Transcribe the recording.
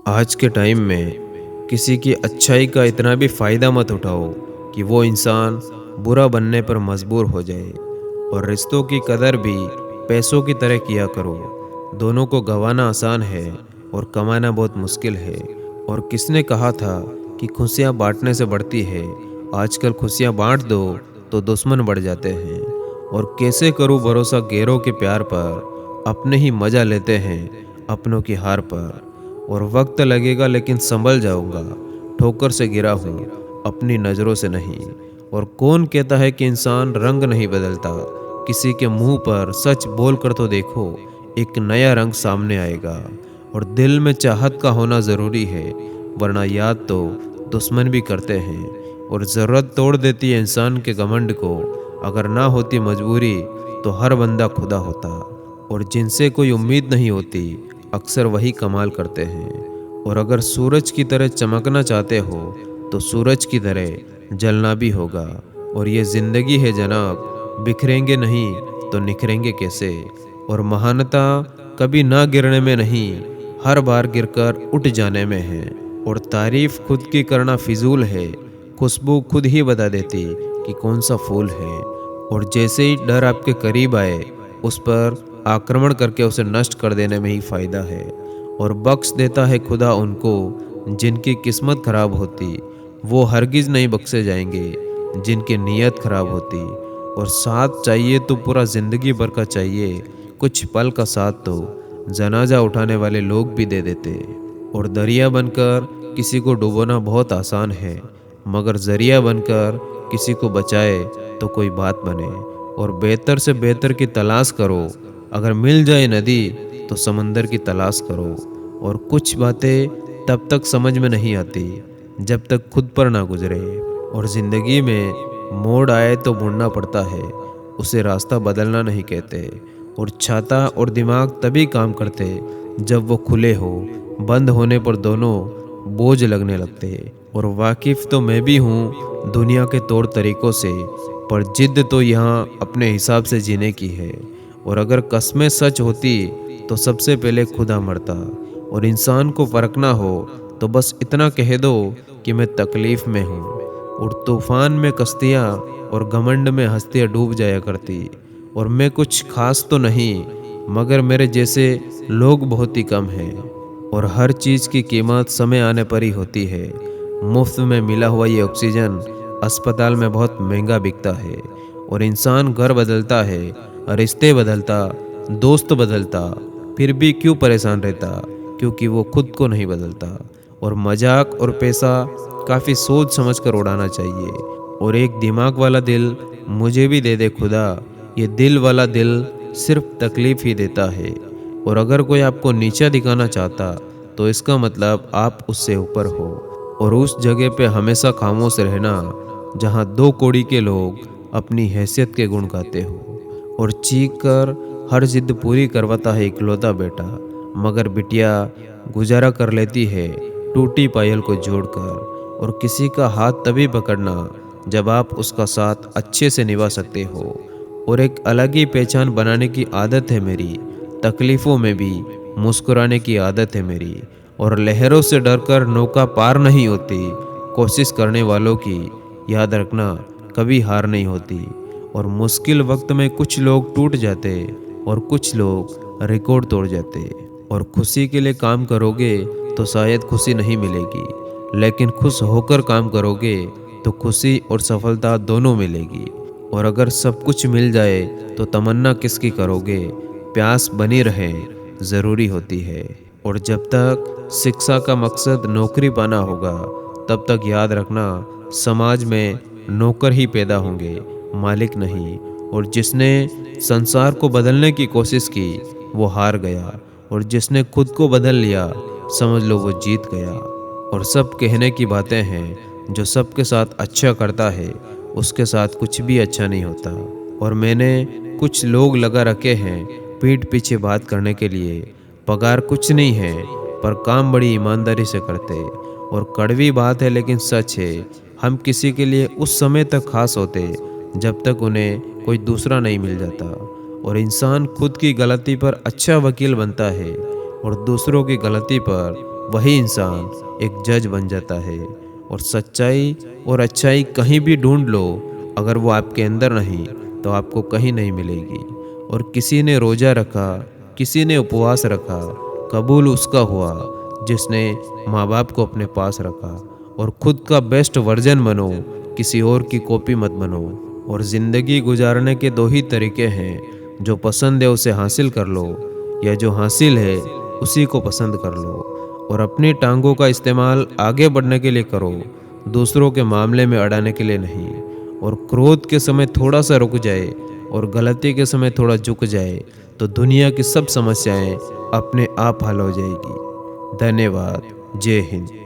आज के टाइम में किसी की अच्छाई का इतना भी फ़ायदा मत उठाओ कि वो इंसान बुरा बनने पर मजबूर हो जाए। और रिश्तों की कदर भी पैसों की तरह किया करो। दोनों को गंवाना आसान है और कमाना बहुत मुश्किल है। और किसने कहा था कि खुशियाँ बांटने से बढ़ती है। आजकल खुशियाँ बांट दो तो दुश्मन बढ़ जाते हैं। और कैसे करूँ भरोसा गैरों के प्यार पर, अपने ही मज़ा लेते हैं अपनों की हार पर। और वक्त लगेगा लेकिन संभल जाऊंगा, ठोकर से गिरा हूँ अपनी नज़रों से नहीं। और कौन कहता है कि इंसान रंग नहीं बदलता, किसी के मुंह पर सच बोल कर तो देखो, एक नया रंग सामने आएगा। और दिल में चाहत का होना ज़रूरी है, वरना याद तो दुश्मन भी करते हैं। और ज़रूरत तोड़ देती है इंसान के घमंड को, अगर ना होती मजबूरी तो हर बंदा खुदा होता। और जिनसे कोई उम्मीद नहीं होती, अक्सर वही कमाल करते हैं। और अगर सूरज की तरह चमकना चाहते हो तो सूरज की तरह जलना भी होगा। और ये ज़िंदगी है जनाब, बिखरेंगे नहीं तो निखरेंगे कैसे। और महानता कभी ना गिरने में नहीं, हर बार गिरकर उठ जाने में है। और तारीफ खुद की करना फिजूल है, खुशबू खुद ही बता देती कि कौन सा फूल है। और जैसे ही डर आपके करीब आए, उस पर आक्रमण करके उसे नष्ट कर देने में ही फ़ायदा है। और बख्श देता है खुदा उनको जिनकी किस्मत खराब होती, वो हरगिज़ नहीं बख्शे जाएंगे जिनकी नीयत खराब होती। और साथ चाहिए तो पूरा ज़िंदगी भर का चाहिए, कुछ पल का साथ तो जनाजा उठाने वाले लोग भी दे देते। और दरिया बनकर किसी को डुबोना बहुत आसान है, मगर ज़रिया बनकर किसी को बचाए तो कोई बात बने। और बेहतर से बेहतर की तलाश करो, अगर मिल जाए नदी तो समंदर की तलाश करो। और कुछ बातें तब तक समझ में नहीं आती जब तक खुद पर ना गुजरे। और ज़िंदगी में मोड़ आए तो मुड़ना पड़ता है, उसे रास्ता बदलना नहीं कहते। और छाता और दिमाग तभी काम करते जब वो खुले हो, बंद होने पर दोनों बोझ लगने लगते। और वाकिफ़ तो मैं भी हूँ दुनिया के तौर तरीक़ों से, पर जिद तो यहाँ अपने हिसाब से जीने की है। और अगर कस्में सच होती तो सबसे पहले खुदा मरता। और इंसान को परखना हो तो बस इतना कह दो कि मैं तकलीफ़ में हूँ। और तूफ़ान में कश्तियाँ और घमंड में हस्तियाँ डूब जाया करती। और मैं कुछ खास तो नहीं, मगर मेरे जैसे लोग बहुत ही कम हैं। और हर चीज़ की कीमत समय आने पर ही होती है। मुफ्त में मिला हुआ ये ऑक्सीजन अस्पताल में बहुत महंगा बिकता है। और इंसान घर बदलता है, रिश्ते बदलता, दोस्त बदलता, फिर भी क्यों परेशान रहता, क्योंकि वो खुद को नहीं बदलता। और मजाक और पैसा काफ़ी सोच समझ कर उड़ाना चाहिए। और एक दिमाग वाला दिल मुझे भी दे दे खुदा, ये दिल वाला दिल सिर्फ तकलीफ़ ही देता है। और अगर कोई आपको नीचा दिखाना चाहता तो इसका मतलब आप उससे ऊपर हो। और उस जगह पे हमेशा खामोश रहना जहाँ दो कौड़ी के लोग अपनी हैसियत के गुण गाते हो। और चीख कर हर जिद पूरी करवाता है इकलौता बेटा, मगर बिटिया गुजारा कर लेती है टूटी पायल को जोड़कर। और किसी का हाथ तभी पकड़ना जब आप उसका साथ अच्छे से निभा सकते हो। और एक अलग ही पहचान बनाने की आदत है मेरी, तकलीफ़ों में भी मुस्कुराने की आदत है मेरी। और लहरों से डरकर नौका पार नहीं होती, कोशिश करने वालों की याद रखना कभी हार नहीं होती। और मुश्किल वक्त में कुछ लोग टूट जाते और कुछ लोग रिकॉर्ड तोड़ जाते। और खुशी के लिए काम करोगे तो शायद खुशी नहीं मिलेगी, लेकिन खुश होकर काम करोगे तो खुशी और सफलता दोनों मिलेगी। और अगर सब कुछ मिल जाए तो तमन्ना किसकी करोगे, प्यास बनी रहे ज़रूरी होती है। और जब तक शिक्षा का मकसद नौकरी पाना होगा, तब तक याद रखना समाज में नौकर ही पैदा होंगे, मालिक नहीं। और जिसने संसार को बदलने की कोशिश की वो हार गया, और जिसने खुद को बदल लिया समझ लो वो जीत गया। और सब कहने की बातें हैं, जो सबके साथ अच्छा करता है उसके साथ कुछ भी अच्छा नहीं होता। और मैंने कुछ लोग लगा रखे हैं पीठ पीछे बात करने के लिए, पगार कुछ नहीं है पर काम बड़ी ईमानदारी से करते। और कड़वी बात है लेकिन सच है, हम किसी के लिए उस समय तक खास होते जब तक उन्हें कोई दूसरा नहीं मिल जाता। और इंसान खुद की गलती पर अच्छा वकील बनता है और दूसरों की गलती पर वही इंसान एक जज बन जाता है। और सच्चाई और अच्छाई कहीं भी ढूंढ लो, अगर वो आपके अंदर नहीं तो आपको कहीं नहीं मिलेगी। और किसी ने रोज़ा रखा, किसी ने उपवास रखा, कबूल उसका हुआ जिसने माँ बाप को अपने पास रखा। और खुद का बेस्ट वर्जन बनो, किसी और की कॉपी मत बनो। और ज़िंदगी गुजारने के दो ही तरीके हैं, जो पसंद है उसे हासिल कर लो, या जो हासिल है उसी को पसंद कर लो। और अपनी टांगों का इस्तेमाल आगे बढ़ने के लिए करो, दूसरों के मामले में अड़ाने के लिए नहीं। और क्रोध के समय थोड़ा सा रुक जाए और गलती के समय थोड़ा झुक जाए तो दुनिया की सब समस्याएं अपने आप हल हो जाएगी। धन्यवाद। जय हिंद।